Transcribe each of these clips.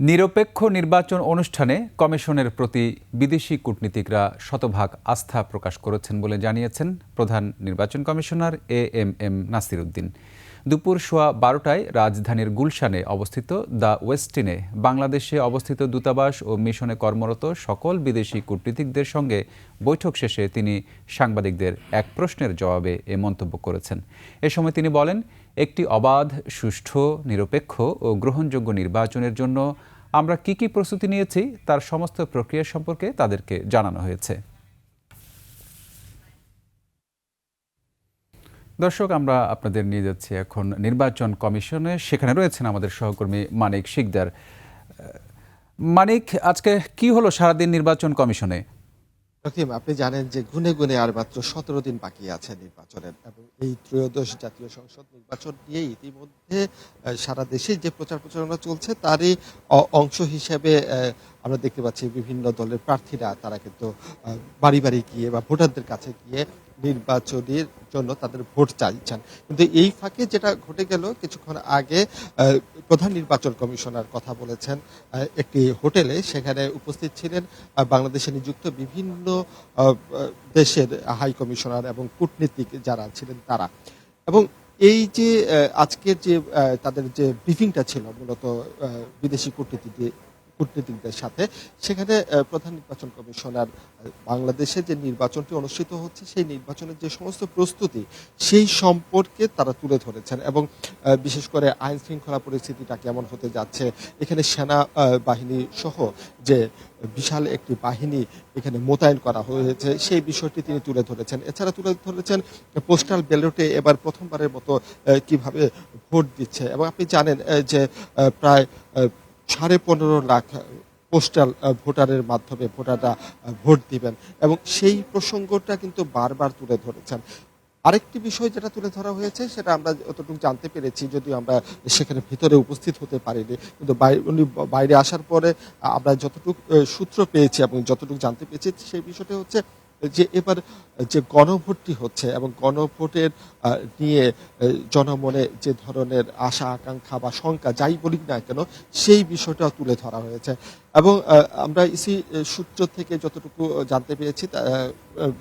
নিরপেক্ষ নির্বাচন অনুষ্ঠানে কমিশনের প্রতি বিদেশি কূটনীতিকরা শতভাগ আস্থা প্রকাশ করেছেন বলে জানিয়েছেন প্রধান নির্বাচন কমিশনার এএমএম নাসির উদ্দিন। দুপুর সোয়া 12টায় রাজধানীর গুলশানে অবস্থিত দ্য ওয়েস্টিনে বাংলাদেশে অবস্থিত দূতাবাস ও মিশনে কর্মরত সকল বিদেশি কূটনীতিকদের সঙ্গে বৈঠক শেষে তিনি সাংবাদিকদের এক প্রশ্নের জবাবে এ মন্তব্য করেছেন। এ সময় তিনি বলেন, একটি অবাধ, সুষ্ঠু, নিরপেক্ষ ও গ্রহণযোগ্য নির্বাচনের জন্য আমরা কি প্রস্তুতি নিয়েছি তার সমস্ত প্রক্রিয়া সম্পর্কে তাদেরকে জানানো হয়েছে। দর্শক, আমরা আপনাদের নিয়ে যাচ্ছি এখন নির্বাচন কমিশনে। সেখানে রয়েছেন আমাদের সহকর্মী মানিক শিকদার। মানিক, আজকে কি হলো সারাদিন নির্বাচন কমিশনে? আপনি জানেন যে গুনে গুনে আর মাত্র 17 দিন বাকি আছে নির্বাচনের, এবং এই ত্রয়োদশ জাতীয় সংসদ নির্বাচন নিয়ে ইতিমধ্যে সারা দেশে যে প্রচার প্রচারণা চলছে তারই অংশ হিসেবে আমরা দেখতে পাচ্ছি বিভিন্ন দলের প্রার্থীরা তারা কিন্তু বাড়ি বাড়ি গিয়ে বা ভোটারদের কাছে গিয়ে নির্বাচনের জন্য তাদের ভোট চাইছেন। কিন্তু এই ফাঁকে যেটা ঘটে গেল, কিছুক্ষণ আগে প্রধান নির্বাচন কমিশনার কথা বলেছেন একটি হোটেলে। সেখানে উপস্থিত ছিলেন বাংলাদেশে নিযুক্ত বিভিন্ন দেশের হাই কমিশনার এবং কূটনীতিক যারা ছিলেন তারা। এবং এই যে আজকের যে তাদের যে ব্রিফিংটা ছিল মূলত বিদেশি কূটনীতিকদের সাথে, সেখানে প্রধান নির্বাচন কমিশনার বাংলাদেশে যে নির্বাচনটি অনুষ্ঠিত হচ্ছে সেই নির্বাচনের যে সমস্ত প্রস্তুতি সেই সম্পর্কে তারা তুলে ধরেছেন, এবং বিশেষ করে আইন শৃঙ্খলা পরিস্থিতিটা কেমন হতে যাচ্ছে, এখানে সেনা বাহিনী সহ যে বিশাল একটি বাহিনী এখানে মোতায়েন করা হয়েছে সেই বিষয়টি তিনি তুলে ধরেছেন। এছাড়া তুলে ধরেছেন পোস্টাল ব্যালটে এবার প্রথমবারের মতো কিভাবে ভোট দিচ্ছে, এবং আপনি জানেন যে প্রায় 15.5 লাখ পোস্টাল ভোটারের মাধ্যমে ভোটাররা ভোট দিবেন, এবং সেই প্রসঙ্গটা কিন্তু বারবার তুলে ধরেছেন। আরেকটি বিষয় যেটা তুলে ধরা হয়েছে সেটা আমরা যতটুকু জানতে পেরেছি, যদিও আমরা সেখানে ভিতরে উপস্থিত হতে পারিনি, কিন্তু উনি বাইরে আসার পরে আমরা যতটুকু সূত্র পেয়েছি এবং যতটুকু জানতে পেরেছি সেই বিষয়টা হচ্ছে যে এবার যে গণভোটটি হচ্ছে এবং গণভোটের নিয়ে জনমনে যে ধরনের আশা আকাঙ্ক্ষা বা শঙ্কা যাই বলি না কেন সেই বিষয়টাও তুলে ধরা হয়েছে। এবং আমরা ইসি সূত্র থেকে যতটুকু জানতে পেরেছি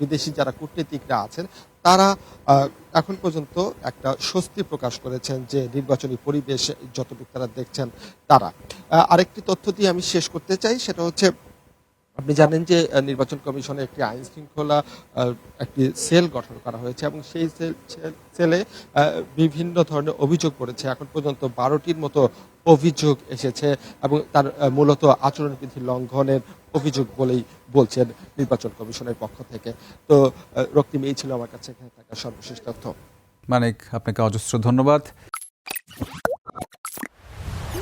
বিদেশি যারা কূটনীতিকরা আছেন তারা এখন পর্যন্ত একটা স্বস্তি প্রকাশ করেছেন যে নির্বাচনী পরিবেশ যতটুকু তারা দেখছেন তারা। আরেকটি তথ্য দিয়ে আমি শেষ করতে চাই, সেটা হচ্ছে আপনি জানেন যে নির্বাচন কমিশনে একটি আইন শৃঙ্খলা একটি সেল গঠন করা হয়েছে, এবং সেই সেলে বিভিন্ন ধরনের অভিযোগ পড়েছে। এখন পর্যন্ত 12টির মতো অভিযোগ এসেছে, এবং তার মূলত আচরণবিধি লঙ্ঘনের অভিযোগ বলেই বলছেন নির্বাচন কমিশনের পক্ষ থেকে। তো রক্তিম, এই ছিল আমার কাছে এখানে থাকা সর্বশেষ তথ্য। মানিক, আপনাকে অজস্র ধন্যবাদ।